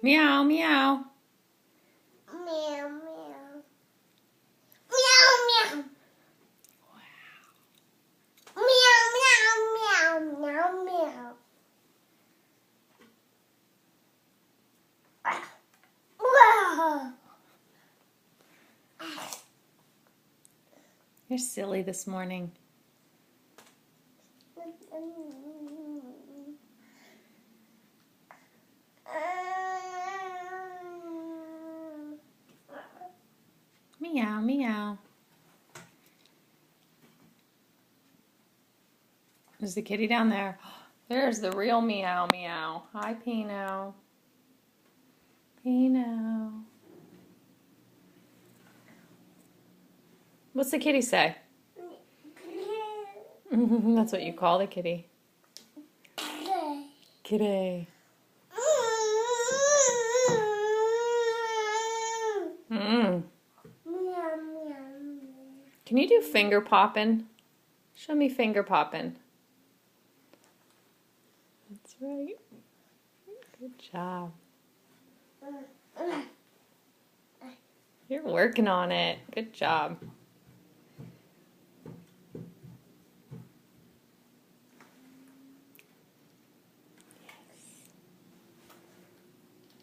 Meow, meow. Meow, meow. Meow, meow. Meow, meow, meow, meow, meow. Wow. You're silly this morning. Meow, meow. There's the kitty down there. There's the real meow, meow. Hi, Pino. Pino. What's the kitty say? That's what you call the kitty. Kitty. Mm. Can you do finger popping? Show me finger popping. That's right. Good job. You're working on it. Good job.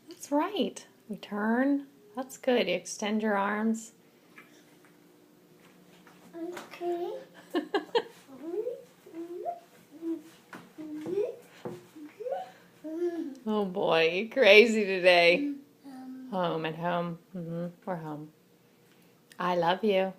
That's right. We turn. That's good. You extend your arms. Okay. Oh boy, you're crazy today. Home at home. We're home. I love you.